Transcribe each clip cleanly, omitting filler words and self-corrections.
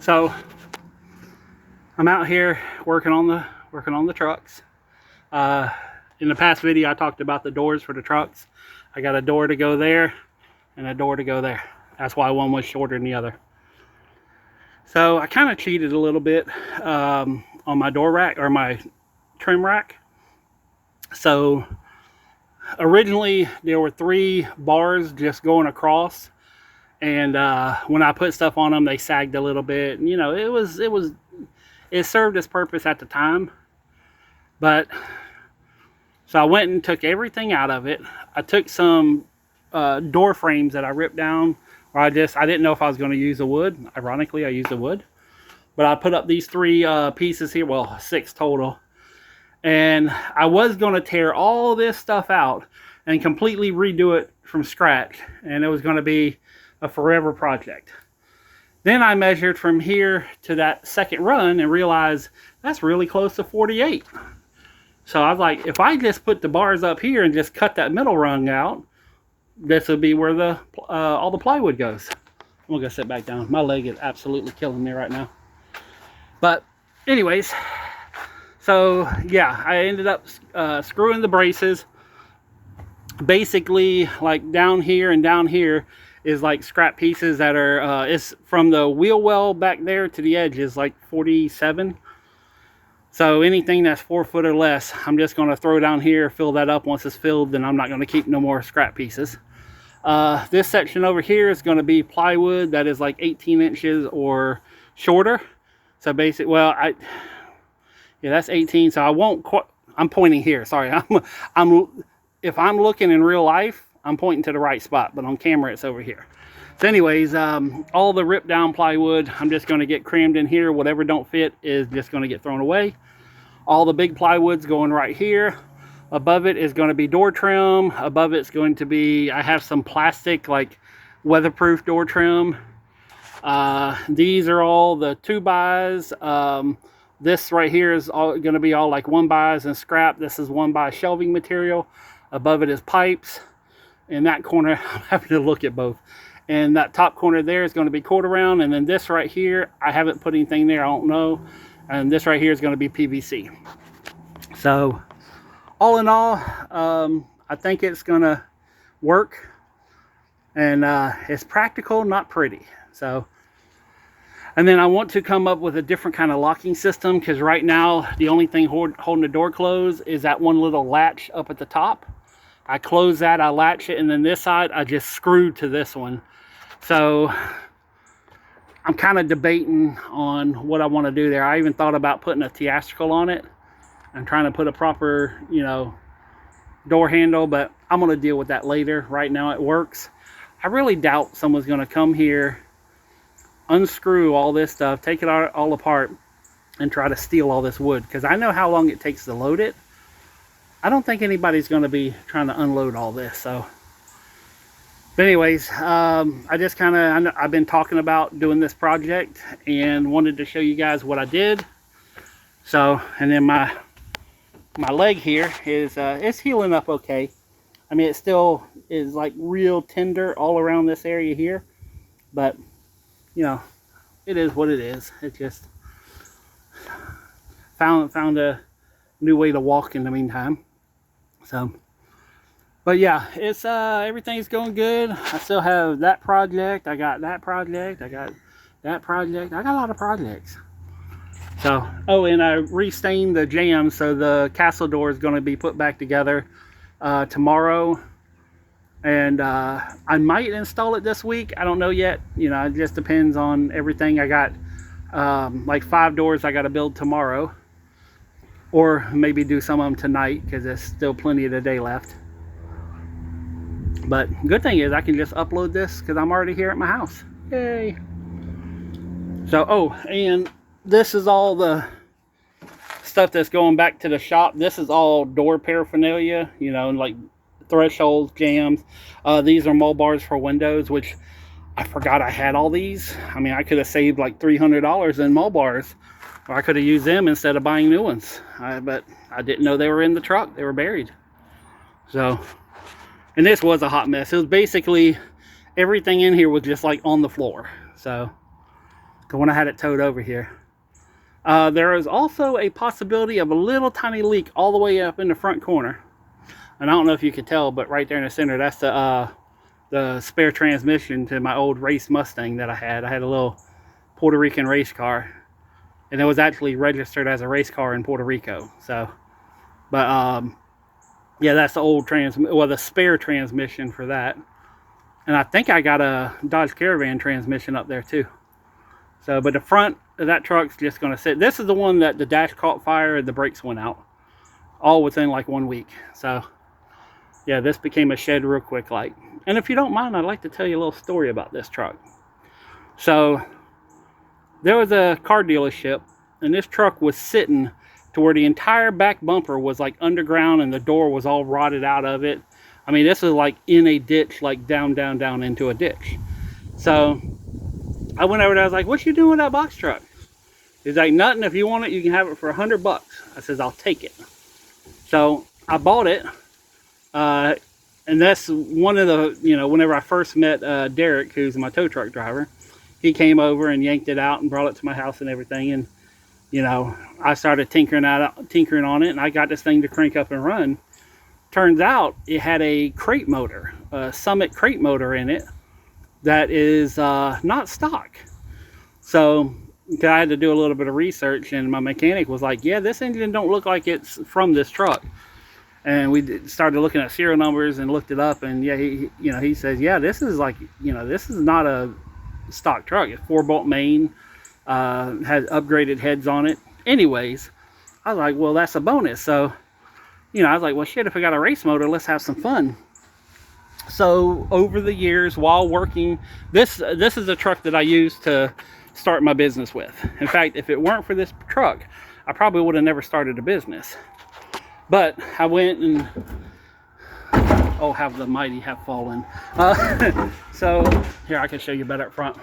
So I'm out here working on the trucks. In the past video, I talked about the doors for the trucks. I got a door to go there and a door to go there. That's why one was shorter than the other. So I kind of cheated a little bit on my door rack, or my trim rack. So originally there were 3 bars just going across, and when I put stuff on them, they sagged a little bit. And, you know, it served its purpose at the time. But so I went and took everything out of it. I took some door frames that I ripped down, or I didn't know if I was going to use the wood. Ironically, I used the wood. But I put up these 3 pieces here, well, 6 total. And I was going to tear all this stuff out and completely redo it from scratch. And it was going to be a forever project. Then I measured from here to that second run and realized that's really close to 48. So I was like, if I just put the bars up here and just cut that middle rung out, this would be where the all the plywood goes. I'm gonna sit back down. My leg is absolutely killing me right now. But anyways, so yeah, I ended up screwing the braces. Basically, like down here and down here is like scrap pieces that are, it's from the wheel well back there to the edge is like 47. So anything that's 4 foot or less, I'm just going to throw down here, fill that up. Once it's filled, then I'm not going to keep no more scrap pieces. This section over here is going to be plywood that is like 18 inches or shorter. So basically, well, yeah, that's 18. So I won't quite, I'm pointing here. Sorry. If I'm looking in real life, I'm pointing to the right spot, but on camera it's over here. So anyways, all the ripped down plywood, I'm just going to get crammed in here. Whatever don't fit is just going to get thrown away. All the big plywood's going right here. Above it is going to be door trim. Above it's going to be, I have some plastic like weatherproof door trim. These are all the 2x. This right here is all going to be all like 1x and scrap. This is 1x shelving material. Above it is pipes. In that corner, I'm having to look at both. And that top corner there is going to be quarter round. And then this right here, I haven't put anything there, I don't know. And this right here is going to be PVC. So all in all, I think it's going to work. And it's practical, not pretty. So, and then I want to come up with a different kind of locking system, because right now the only thing holding the door closed is that one little latch up at the top. I close that, I latch it, and then this side I just screwed to this one. So I'm kind of debating on what I want to do there. I even thought about putting a theatrical on it and trying to put a proper, you know, door handle, but I'm going to deal with that later. Right now it works. I really doubt someone's going to come here, unscrew all this stuff, take it all apart, and try to steal all this wood, because I know how long it takes to load it. I don't think anybody's going to be trying to unload all this. So, but anyways, I just I've been talking about doing this project and wanted to show you guys what I did. So, and then my leg here is it's healing up okay. I mean, it still is like real tender all around this area here, but you know, it is what it is. It just found a new way to walk in the meantime. So, but yeah, it's everything's going good. I still have that project. I got that project. I got that project. I got a lot of projects. So, oh, and I restained the jambs, so the castle door is going to be put back together tomorrow. And I might install it this week. I don't know yet. You know, it just depends on everything. I got like 5 doors I got to build tomorrow. Or maybe do some of them tonight, because there's still plenty of the day left. But good thing is I can just upload this because I'm already here at my house. Yay! So, oh, and this is all the stuff that's going back to the shop. This is all door paraphernalia, you know, like thresholds, jams. These are mole bars for windows, which I forgot I had all these. I mean, I could have saved like $300 in mole bars. Or I could have used them instead of buying new ones. But I didn't know they were in the truck. They were buried. So, and this was a hot mess. It was basically, everything in here was just like on the floor. So, when I had it towed over here. There is also a possibility of a little tiny leak all the way up in the front corner. And I don't know if you could tell, but right there in the center, that's the spare transmission to my old race Mustang that I had. I had a little Puerto Rican race car, and it was actually registered as a race car in Puerto Rico. So, but yeah, that's the old the spare transmission for that. And I think I got a Dodge Caravan transmission up there too. So, but the front of that truck's just going to sit. This is the one that the dash caught fire and the brakes went out, all within like 1 week. So, yeah, this became a shed real quick. Like, and if you don't mind, I'd like to tell you a little story about this truck. So, there was a car dealership, and this truck was sitting to where the entire back bumper was like underground, and the door was all rotted out of it. I mean, this is like in a ditch, like down into a ditch. So I went over there, I was like, what you doing with that box truck? He's like, nothing, if you want it, you can have it for $100. I says, I'll take it. So I bought it. And that's one of the, you know, whenever I first met Derek, who's my tow truck driver, he came over and yanked it out and brought it to my house and everything. And, you know, I started tinkering on it, and I got this thing to crank up and run. Turns out it had a crate motor, a Summit crate motor in it that is not stock. So I had to do a little bit of research, and my mechanic was like, yeah, this engine don't look like it's from this truck. And we started looking at serial numbers and looked it up, and yeah, he says, yeah, this is like, you know, this is not a stock truck. It's 4-bolt main, has upgraded heads on it. Anyways, I was like, well, that's a bonus. So, you know, I was like, well, shit, if I got a race motor, let's have some fun. So over the years, while working, this is a truck that I used to start my business with. In fact, if it weren't for this truck, I probably would have never started a business. But I went and, oh, have the mighty have fallen. So here, I can show you better up front.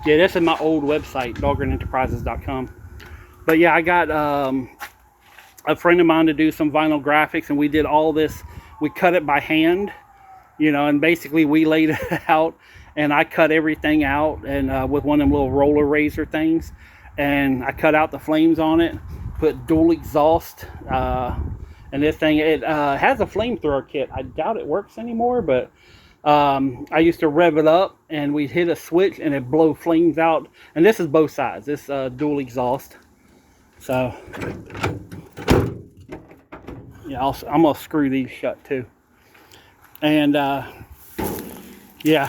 Yeah, this is my old website, dahlgrenenterprises.com. But yeah, I got a friend of mine to do some vinyl graphics, and we did all this. We cut it by hand, you know, and basically we laid it out, and I cut everything out, and with one of them little roller razor things, and I cut out the flames on it, put dual exhaust, and this thing, it has a flamethrower kit. I doubt it works anymore, but I used to rev it up, and we'd hit a switch and it blow flames out. And this is both sides, this dual exhaust. So yeah, I'm gonna screw these shut too. And yeah.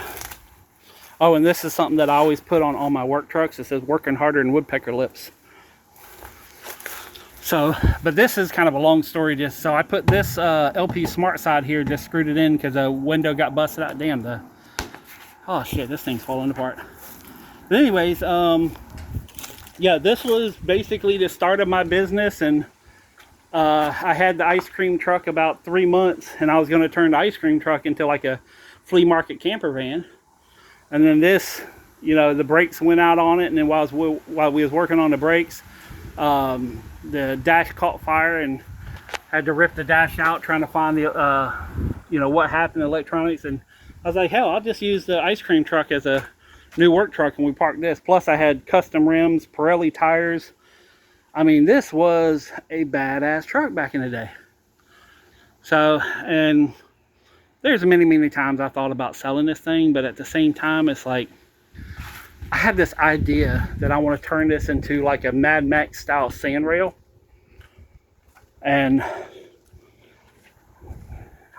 Oh, and this is something that I always put on all my work trucks. It says working harder than woodpecker lips. So, but this is kind of a long story. Just so I put this LP Smart Side here, just screwed it in because a window got busted out. Damn, oh shit, this thing's falling apart. But anyways, yeah, this was basically the start of my business, and I had the ice cream truck about 3 months, and I was going to turn the ice cream truck into like a flea market camper van. And then this, you know, the brakes went out on it, and then while we was working on the brakes, the dash caught fire, and had to rip the dash out trying to find the you know, what happened to electronics. And I was like, hell, I'll just use the ice cream truck as a new work truck, and we parked this. Plus I had custom rims, Pirelli tires. I mean, this was a badass truck back in the day. So, and there's many times I thought about selling this thing, but at the same time, it's like, I had this idea that I want to turn this into like a Mad Max style sand rail. And I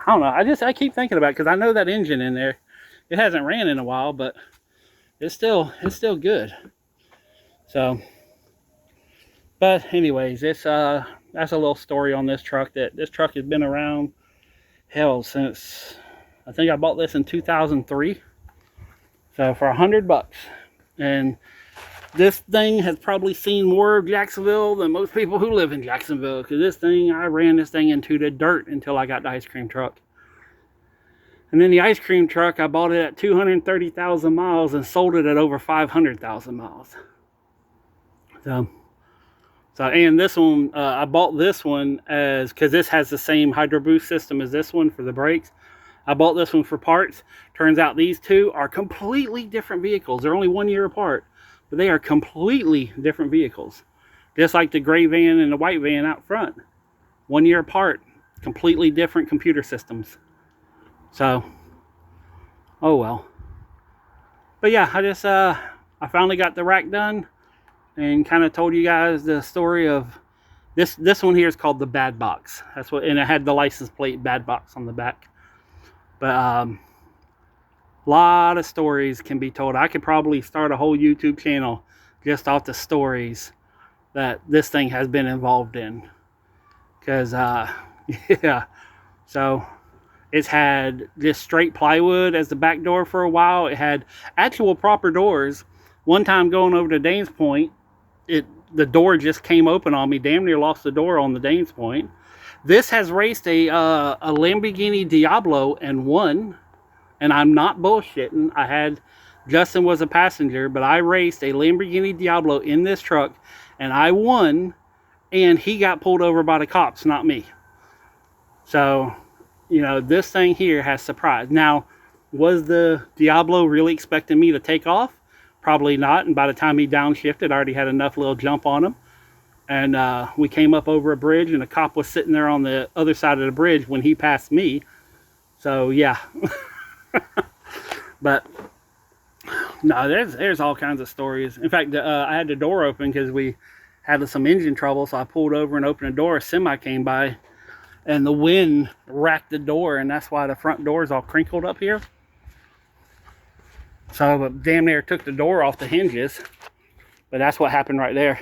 don't know, I keep thinking about it, because I know that engine in there, it hasn't ran in a while, but it's still good. So, but anyways, it's that's a little story on this truck. That this truck has been around, hell, since I think I bought this in 2003. So for $100. And this thing has probably seen more of Jacksonville than most people who live in Jacksonville, because this thing, I ran this thing into the dirt until I got the ice cream truck. And then the ice cream truck, I bought it at 230,000 miles and sold it at over 500,000 miles. So and this one, I bought this one because this has the same Hydro Boost system as this one for the brakes. I bought this one for parts. Turns out these two are completely different vehicles. They're only 1 year apart, but they are completely different vehicles. Just like the gray van and the white van out front. 1 year apart, completely different computer systems. So, oh well. But yeah, I finally got the rack done and kind of told you guys the story of this one here is called the Bad Box. That's what, and it had the license plate Bad Box on the back. But a lot of stories can be told. I could probably start a whole YouTube channel just off the stories that this thing has been involved in. Because yeah, so it's had just straight plywood as the back door for a while. It had actual proper doors. One time going over to Danes Point, the door just came open on me. Damn near lost the door on the Danes Point. This has raced a Lamborghini Diablo and won. And I'm not bullshitting. Justin was a passenger, but I raced a Lamborghini Diablo in this truck and I won, and he got pulled over by the cops, not me. So, you know, this thing here has surprised. Now, was the Diablo really expecting me to take off? Probably not. And by the time he downshifted, I already had enough little jump on him. And we came up over a bridge, and a cop was sitting there on the other side of the bridge when he passed me. So, yeah. But, no, there's all kinds of stories. In fact, I had the door open because we had some engine trouble. So I pulled over and opened the door. A semi came by, and the wind racked the door, and that's why the front door is all crinkled up here. So, but damn near took the door off the hinges. But that's what happened right there.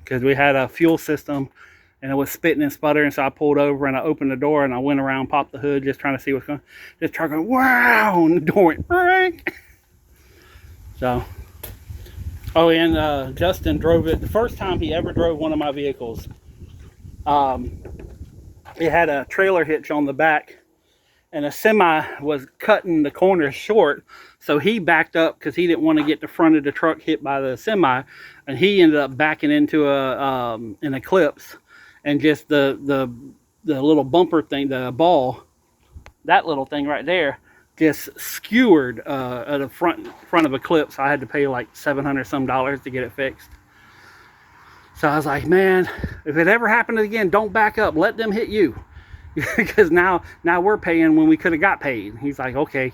Because we had a fuel system, and it was spitting and sputtering. So I pulled over, and I opened the door, and I went around, popped the hood, just trying to see what's going on. This truck going, wow, and the door went, right. So, oh, and Justin drove it. The first time he ever drove one of my vehicles. It had a trailer hitch on the back, and a semi was cutting the corners short, so he backed up because he didn't want to get the front of the truck hit by the semi, and he ended up backing into an eclipse, and just the little bumper thing, the ball, that little thing right there, just skewered at the front of Eclipse. I had to pay like $700 some to get it fixed. So I was like, man, if it ever happened again, don't back up. Let them hit you. Because now we're paying when we could have got paid. He's like, okay.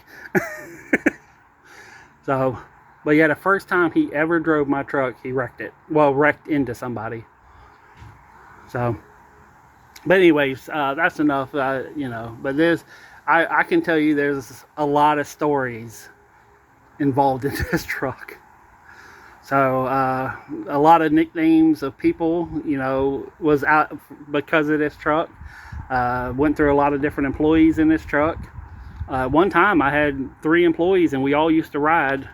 So, but yeah, the first time he ever drove my truck, he wrecked it. Well, wrecked into somebody. So, but anyways, that's enough, you know. But I can tell you there's a lot of stories involved in this truck. So a lot of nicknames of people, you know, was out because of this truck. Went through a lot of different employees in this truck. One time I had 3 employees and we all used to ride.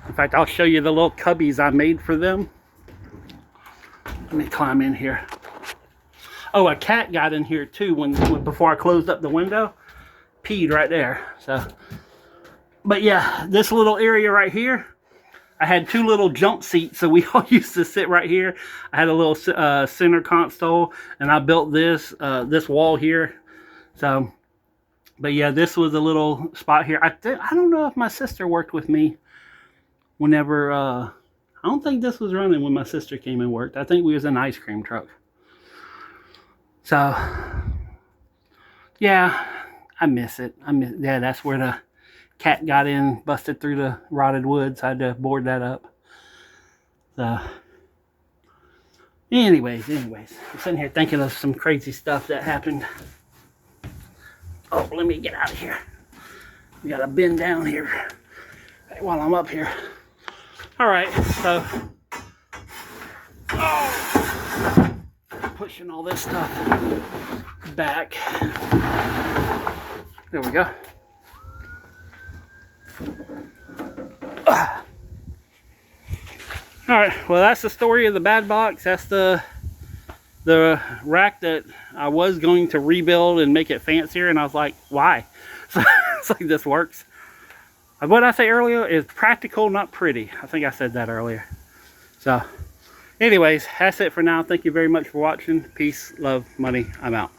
In fact, I'll show you the little cubbies I made for them. Let me climb in here. Oh, a cat got in here too before I closed up the window. Peed right there. So, but yeah, this little area right here, I had 2 little jump seats, so we all used to sit right here. I had a little center console, and I built this wall here. So, but yeah, this was a little spot here. I don't know if my sister worked with me whenever. I don't think this was running when my sister came and worked. I think we was in an ice cream truck. So, yeah, I miss it. Yeah, that's where the cat got in, busted through the rotted wood, so I had to board that up. So, anyways, I'm sitting here thinking of some crazy stuff that happened. Oh, let me get out of here. We gotta bend down here while I'm up here. All right, so, pushing all this stuff back. There we go. Alright, well, that's the story of the Bad Box. That's the rack that I was going to rebuild and make it fancier, and I was like, why? So it's like, this works. What I say earlier is practical, not pretty. I think I said that earlier. So anyways, that's it for now. Thank you very much for watching. Peace, love, money. I'm out.